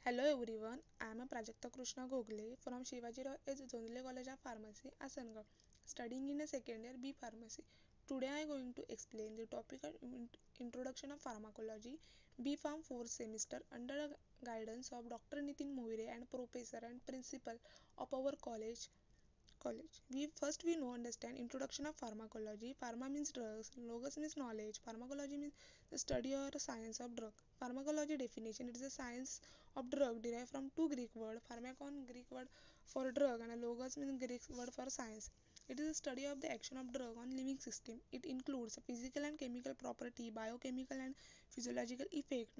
Hello everyone, I am Prajakta Krishna Gogle from Shivaji Rao S. Zonle College of Pharmacy, Asangaon, studying in a second year B Pharmacy. Today I am going to explain the topic of Introduction of Pharmacology, B Pharm 4th semester under the guidance of Dr. Nitin Moire and Professor and Principal of our college. We know understand introduction of pharmacology. Pharma means drugs, logos means knowledge, pharmacology means the study or science of drug. Pharmacology definition, it is a science of drug derived from two Greek word, pharmakon Greek word for drug and a logos means Greek word for science. It is a study of the action of drug on living system. It includes physical and chemical property, biochemical and physiological effect,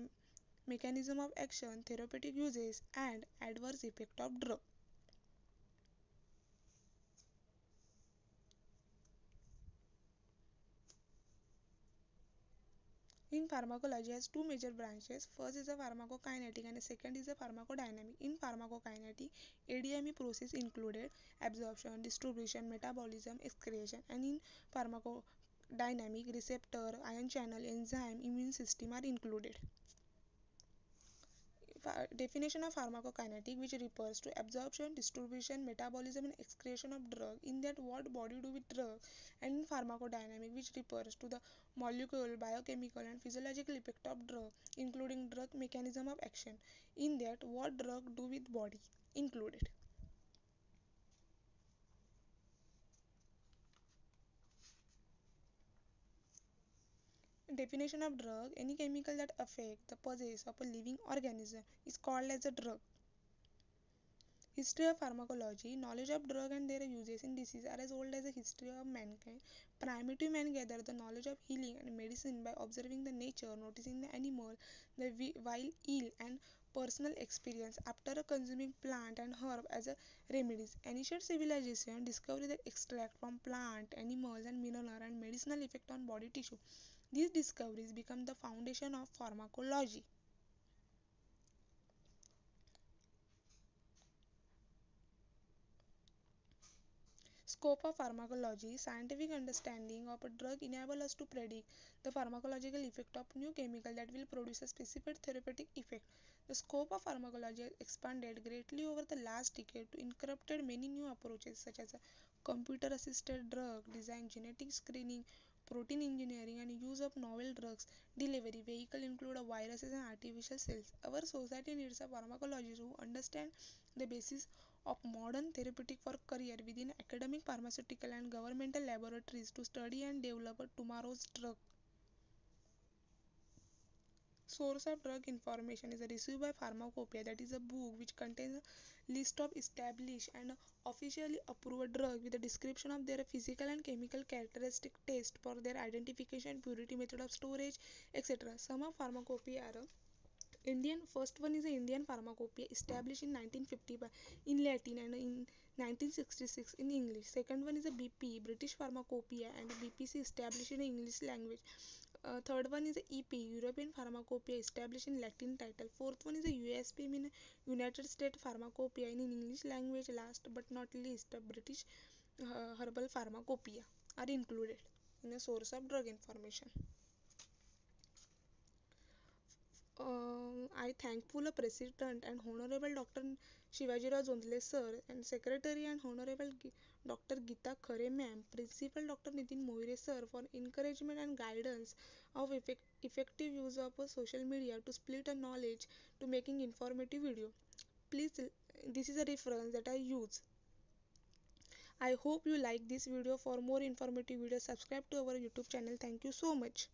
mechanism of action, therapeutic uses and adverse effect of drug. In pharmacology has two major branches. First is a pharmacokinetic and the second is a pharmacodynamic. In pharmacokinetic, ADME process included absorption, distribution, metabolism, excretion, and in pharmacodynamic, receptor, ion channel, enzyme, immune system are included. Definition of pharmacokinetic, which refers to absorption, distribution, metabolism and excretion of drug, in that what body do with drug, and in pharmacodynamic, which refers to the molecule, biochemical and physiological effect of drug, including drug mechanism of action, in that what drug do with body included. Definition of drug, any chemical that affect the possess of a living organism is called as a drug. History of pharmacology, knowledge of drug and their uses in disease are as old as the history of mankind. Primitive man gathered the knowledge of healing and medicine by observing the nature, noticing the animal, the wild ill and personal experience after consuming plant and herb as a remedies. Ancient civilization discovered that extract from plant, animals and mineral and medicinal effect on body tissue. These discoveries become the foundation of pharmacology. Scope of pharmacology, scientific understanding of a drug enable us to predict the pharmacological effect of new chemical that will produce a specific therapeutic effect. The scope of pharmacology has expanded greatly over the last decade to incorporate many new approaches such as computer-assisted drug design, genetic screening, protein engineering and use of novel drugs delivery. Vehicle include viruses and artificial cells. Our society needs a pharmacology to understand the basis of modern therapeutic for career within academic, pharmaceutical and governmental laboratories to study and develop tomorrow's drug. Source of drug information is received by pharmacopoeia, that is a book which contains a list of established and officially approved drugs with a description of their physical and chemical characteristic, test for their identification, purity, method of storage, etc. Some of pharmacopoeia are first one is the Indian Pharmacopoeia established in 1950 in Latin and in 1966 in English. Second one is the BP, British Pharmacopoeia and BPC established in English language. Third one is the EP, European Pharmacopoeia established in Latin title. Fourth one is the USP, mean United States Pharmacopoeia in English language. Last but not least, the British Herbal Pharmacopoeia are included in the source of drug information. I thankful President and Honorable Dr. Shivajirao Zondle Sir and Secretary and Honorable Dr. Geeta Khare Ma'am, Principal Dr. Nitin Moire Sir for encouragement and guidance of effective use of social media to split a knowledge to making informative video. Please, this is a reference that I use. I hope you like this video. For more informative videos, subscribe to our YouTube channel. Thank you so much.